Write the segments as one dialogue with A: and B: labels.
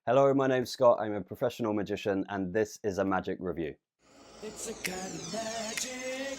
A: Hello, my name's Scott. I'm a professional magician, and this is a magic review.
B: It's a kind of magic.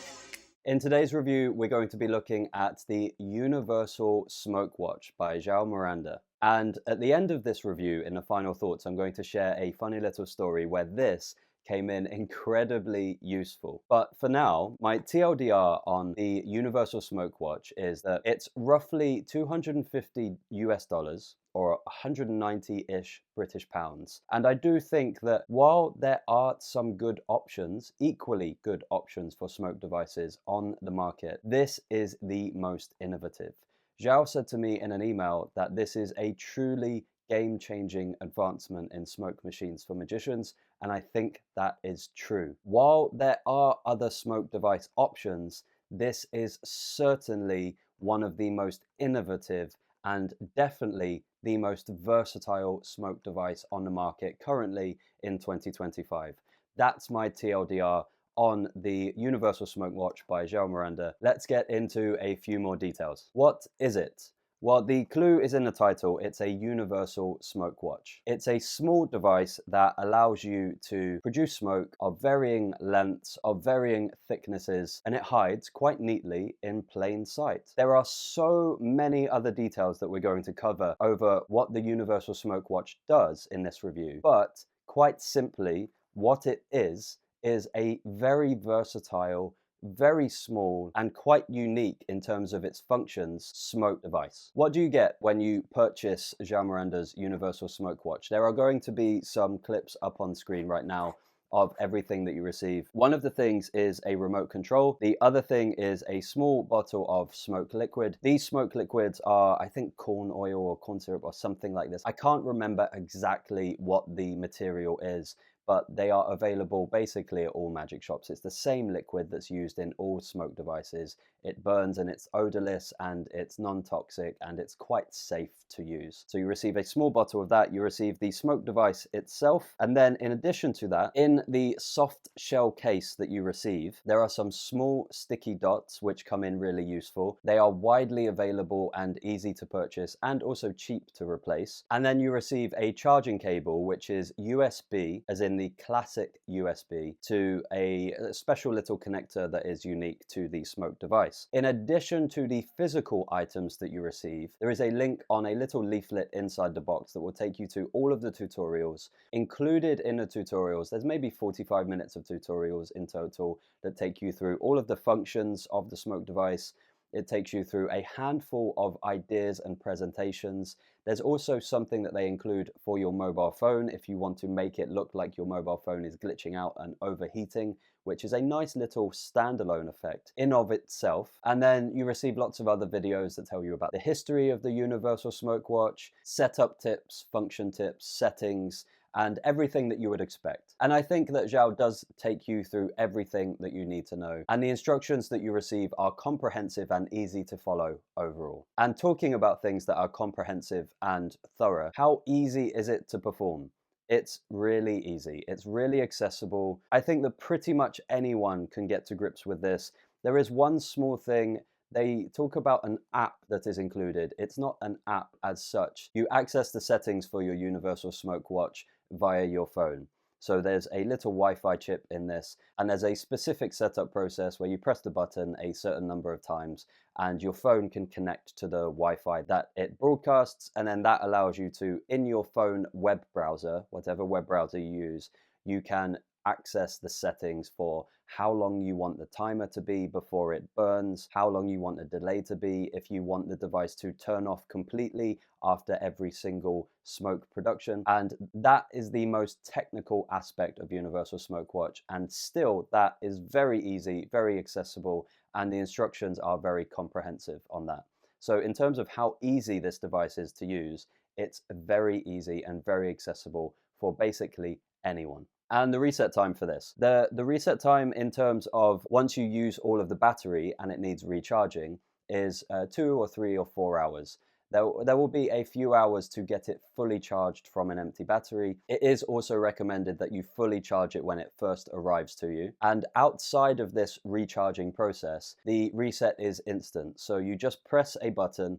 A: In today's review, we're going to be looking at the Universal Smoke Watch by Joao Miranda. And at the end of this review, in the final thoughts, I'm going to share a funny little story where this came in incredibly useful. But for now, my TLDR on the Universal Smoke Watch is that it's roughly 250 US dollars or 190-ish British pounds. And I do think that while there are some good options, equally good options for smoke devices on the market, this is the most innovative. Joao said to me in an email that this is a truly game-changing advancement in smoke machines for magicians, and I think that is true. While there are other smoke device options, this is certainly one of the most innovative and definitely the most versatile smoke device on the market currently in 2025. That's my TLDR on the Universal Smoke Watch by Joao Miranda. Let's get into a few more details. What is it? Well, the clue is in the title. It's a universal smoke watch. It's a small device that allows you to produce smoke of varying lengths, of varying thicknesses, and it hides quite neatly in plain sight. There are so many other details that we're going to cover over what the universal smoke watch does in this review, but quite simply, what it is a very versatile, very small, and quite unique in terms of its functions smoke device. What do you get when you purchase Joao Miranda's Universal Smoke Watch? There are going to be some clips up on screen right now of everything that you receive. One of the things is a remote control. The other thing is a small bottle of smoke liquid. These smoke liquids are, I think, corn oil or corn syrup or something like this. I can't remember exactly what the material is, but they are available basically at all magic shops. It's the same liquid that's used in all smoke devices. It burns and it's odorless and it's non-toxic and it's quite safe to use. So you receive a small bottle of that, you receive the smoke device itself, and then in addition to that, in the soft shell case that you receive, there are some small sticky dots which come in really useful. They are widely available and easy to purchase and also cheap to replace. And then you receive a charging cable which is USB, as in the classic USB, to a special little connector that is unique to the smoke device. In addition to the physical items that you receive, there is a link on a little leaflet inside the box that will take you to all of the tutorials. Included in the tutorials, there's maybe 45 minutes of tutorials in total that take you through all of the functions of the smoke device. It takes you through a handful of ideas and presentations. There's also something that they include for your mobile phone if you want to make it look like your mobile phone is glitching out and overheating, which is a nice little standalone effect in of itself. And then you receive lots of other videos that tell you about the history of the Universal Smoke Watch, setup tips, function tips, settings, and everything that you would expect. And I think that Joao does take you through everything that you need to know. And the instructions that you receive are comprehensive and easy to follow overall. And talking about things that are comprehensive and thorough, how easy is it to perform? It's really easy. It's really accessible. I think that pretty much anyone can get to grips with this. There is one small thing. They talk about an app that is included. It's not an app as such. You access the settings for your Universal Smoke Watch via your phone. So there's a little Wi-Fi chip in this, and there's a specific setup process where you press the button a certain number of times and your phone can connect to the Wi-Fi that it broadcasts, and then that allows you to, in your phone web browser, whatever web browser you use, you can access the settings for how long you want the timer to be before it burns, how long you want the delay to be, if you want the device to turn off completely after every single smoke production. And that is the most technical aspect of Universal Smoke Watch, and still that is very easy, very accessible, and the instructions are very comprehensive on that. So in terms of how easy this device is to use, it's very easy and very accessible for basically anyone. And the reset time for this. The reset time in terms of once you use all of the battery and it needs recharging is 2 or 3 or 4 hours. There will be a few hours to get it fully charged from an empty battery. It is also recommended that you fully charge it when it first arrives to you. And outside of this recharging process, the reset is instant. So you just press a button.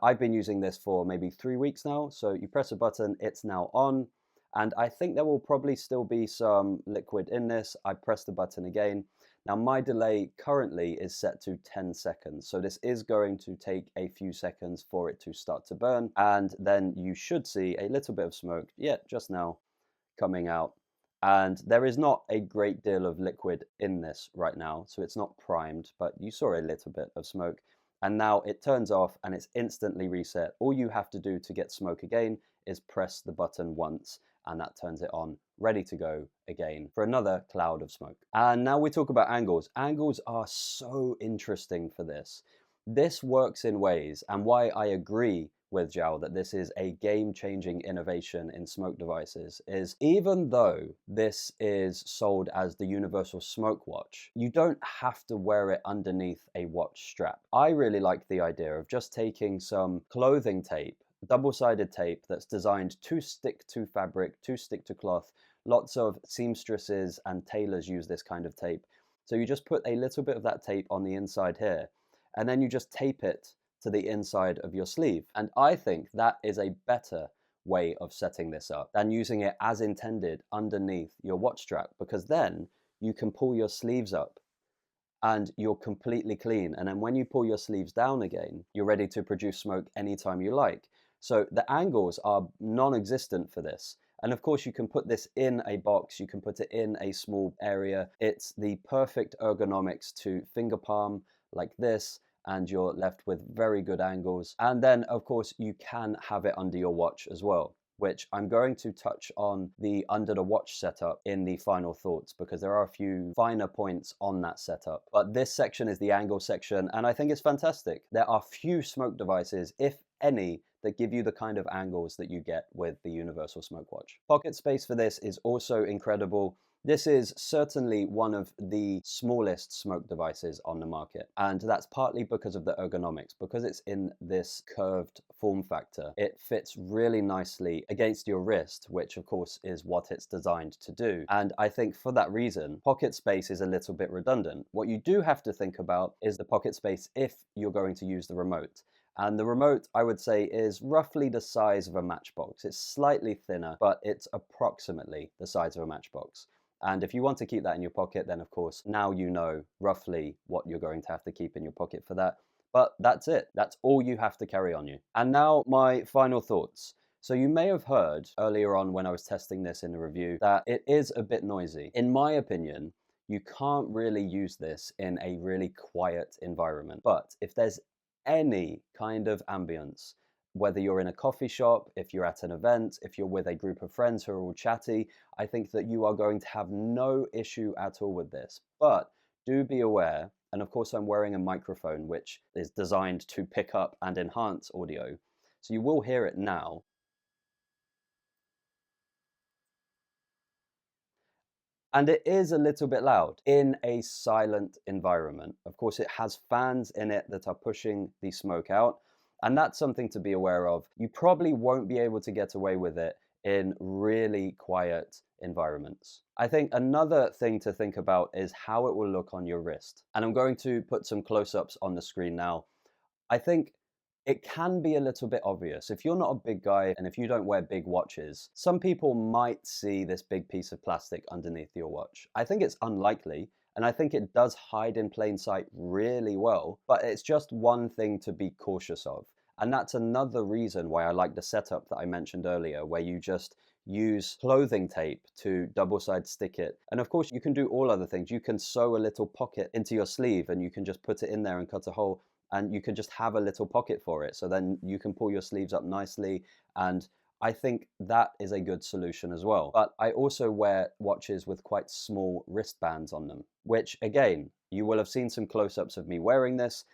A: I've been using this for maybe 3 weeks now. So you press a button, it's now on. And I think there will probably still be some liquid in this. I press the button again. Now my delay currently is set to 10 seconds. So this is going to take a few seconds for it to start to burn. And then you should see a little bit of smoke, just now, coming out. And there is not a great deal of liquid in this right now, so it's not primed, but you saw a little bit of smoke. And now it turns off and it's instantly reset. All you have to do to get smoke again is press the button once, and that turns it on, ready to go again for another cloud of smoke. And now we talk about angles. Angles are so interesting for this. This works in ways, and why I agree with Joao that this is a game-changing innovation in smoke devices is even though this is sold as the universal smoke watch, you don't have to wear it underneath a watch strap. I really like the idea of just taking some clothing tape, double-sided tape that's designed to stick to fabric, to stick to cloth. Lots of seamstresses and tailors use this kind of tape. So you just put a little bit of that tape on the inside here, and then you just tape it to the inside of your sleeve. And I think that is a better way of setting this up than using it as intended underneath your watch strap, because then you can pull your sleeves up and you're completely clean. And then when you pull your sleeves down again, you're ready to produce smoke anytime you like. So the angles are non-existent for this. And of course you can put this in a box, you can put it in a small area. It's the perfect ergonomics to finger palm like this, and you're left with very good angles. And then of course you can have it under your watch as well, which I'm going to touch on the under the watch setup in the final thoughts, because there are a few finer points on that setup. But this section is the angle section, and I think it's fantastic. There are few smoke devices, if any, that give you the kind of angles that you get with the universal smoke watch. Pocket space for this is also incredible. This is certainly one of the smallest smoke devices on the market, and that's partly because of the ergonomics. Because it's in this curved form factor, it fits really nicely against your wrist, which of course is what it's designed to do. And I think for that reason, pocket space is a little bit redundant. What you do have to think about is the pocket space if you're going to use the remote. And the remote, I would say, is roughly the size of a matchbox. It's slightly thinner, but it's approximately the size of a matchbox. And if you want to keep that in your pocket, then of course, now you know roughly what you're going to have to keep in your pocket for that. But that's it. That's all you have to carry on you. And now my final thoughts. So you may have heard earlier on when I was testing this in the review that it is a bit noisy. In my opinion, you can't really use this in a really quiet environment. But if there's any kind of ambience, whether you're in a coffee shop, if you're at an event, if you're with a group of friends who are all chatty, I think that you are going to have no issue at all with this. But do be aware, and of course I'm wearing a microphone which is designed to pick up and enhance audio, so you will hear it now. And it is a little bit loud in a silent environment. Of course, it has fans in it that are pushing the smoke out. And that's something to be aware of. You probably won't be able to get away with it in really quiet environments. I think another thing to think about is how it will look on your wrist. And I'm going to put some close-ups on the screen now. I think it can be a little bit obvious. If you're not a big guy and if you don't wear big watches, some people might see this big piece of plastic underneath your watch. I think it's unlikely, and I think it does hide in plain sight really well, but it's just one thing to be cautious of. And that's another reason why I like the setup that I mentioned earlier, where you just use clothing tape to double-side stick it. And of course, you can do all other things. You can sew a little pocket into your sleeve and you can just put it in there and cut a hole, and you can just have a little pocket for it. So then you can pull your sleeves up nicely, and I think that is a good solution as well. But I also wear watches with quite small wristbands on them, which again, you will have seen some close-ups of me wearing this.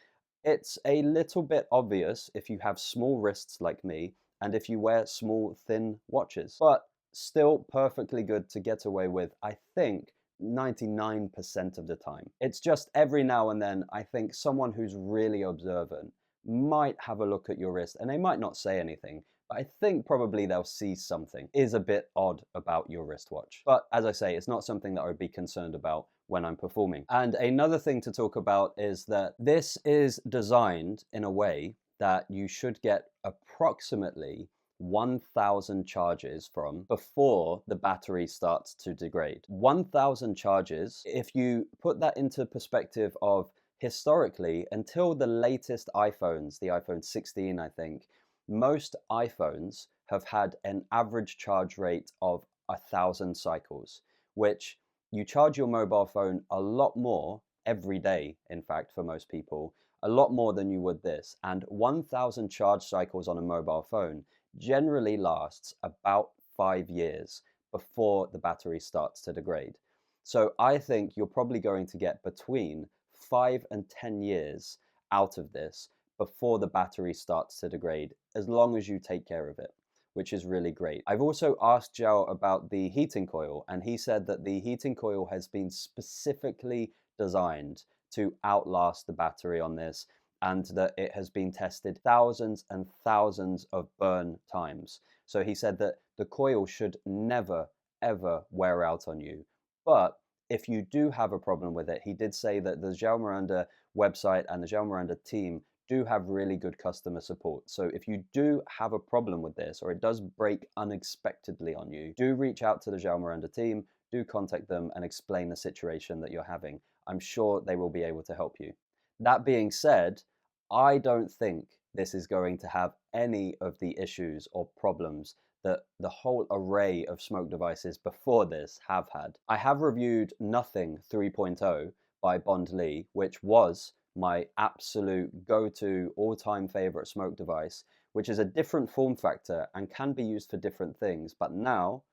A: It's a little bit obvious if you have small wrists like me and if you wear small, thin watches, but still perfectly good to get away with, I think, 99% of the time. It's just every now and then, I think someone who's really observant might have a look at your wrist and they might not say anything, but I think probably they'll see something is a bit odd about your wristwatch. But as I say, it's not something that I would be concerned about when I'm performing. And another thing to talk about is that this is designed in a way that you should get approximately 1,000 charges from before the battery starts to degrade. 1,000 charges, if you put that into perspective of historically, until the latest iPhones, the iPhone 16, I think, most iPhones have had an average charge rate of 1,000 cycles, which you charge your mobile phone a lot more every day, in fact, for most people, a lot more than you would this. And 1,000 charge cycles on a mobile phone generally lasts about 5 years before the battery starts to degrade. So I think you're probably going to get between 5 and 10 years out of this before the battery starts to degrade, as long as you take care of it, which is really great. I've also asked Joao about the heating coil, and he said that the heating coil has been specifically designed to outlast the battery on this, and that it has been tested thousands and thousands of burn times. So he said that the coil should never, ever wear out on you. But if you do have a problem with it, he did say that the João Miranda website and the João Miranda team do have really good customer support. So if you do have a problem with this, or it does break unexpectedly on you, do reach out to the João Miranda team, do contact them and explain the situation that you're having. I'm sure they will be able to help you. That being said, I don't think this is going to have any of the issues or problems that the whole array of smoke devices before this have had. I have reviewed Nothing 3.0 by Bond Lee, which was my absolute go-to all-time favorite smoke device, which is a different form factor and can be used for different things. But now,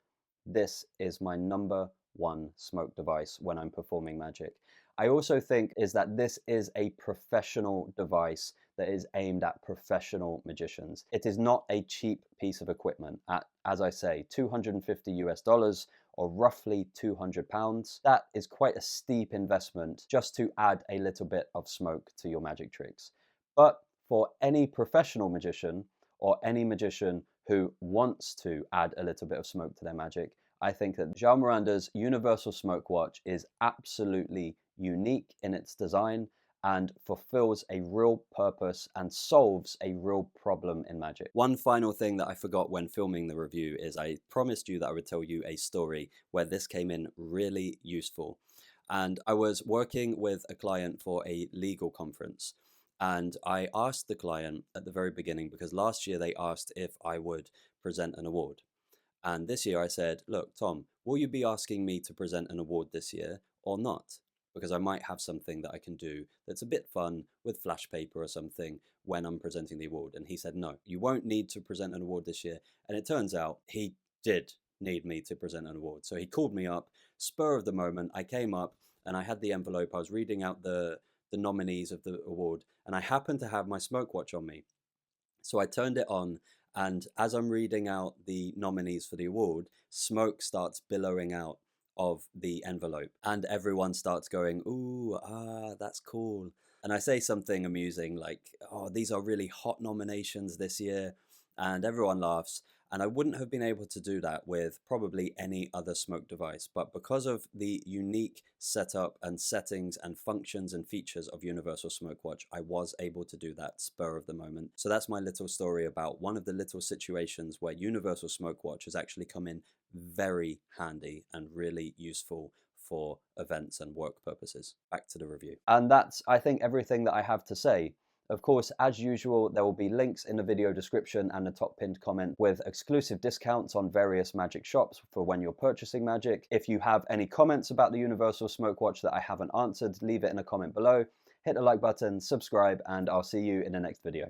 A: this is my number one smoke device when I'm performing magic. I also think is that this is a professional device that is aimed at professional magicians. It is not a cheap piece of equipment at, as I say, $250 or roughly £200. That is quite a steep investment just to add a little bit of smoke to your magic tricks. But for any professional magician or any magician who wants to add a little bit of smoke to their magic, I think that João Miranda's Universal Smoke Watch is absolutely unique in its design and fulfills a real purpose and solves a real problem in magic. One final thing that I forgot when filming the review is I promised you that I would tell you a story where this came in really useful. And I was working with a client for a legal conference, and I asked the client at the very beginning, because last year they asked if I would present an award. And this year I said, look, Tom, will you be asking me to present an award this year or not? Because I might have something that I can do that's a bit fun with flash paper or something when I'm presenting the award. And he said, no, you won't need to present an award this year. And it turns out he did need me to present an award. So he called me up, spur of the moment. I came up and I had the envelope. I was reading out the nominees of the award, and I happened to have my smoke watch on me. So I turned it on, and as I'm reading out the nominees for the award, smoke starts billowing out of the envelope, and everyone starts going, ooh, that's cool. And I say something amusing like, oh, these are really hot nominations this year, and everyone laughs. And I wouldn't have been able to do that with probably any other smoke device, but because of the unique setup and settings and functions and features of Universal Smoke Watch, I was able to do that spur of the moment. So that's my little story about one of the little situations where Universal Smoke Watch has actually come in very handy and really useful for events and work purposes. Back to the review. And that's, I think, everything that I have to say. Of course, as usual, there will be links in the video description and the top pinned comment with exclusive discounts on various magic shops for when you're purchasing magic. If you have any comments about the Universal Smoke Watch that I haven't answered, leave it in a comment below. Hit the like button, subscribe, and I'll see you in the next video.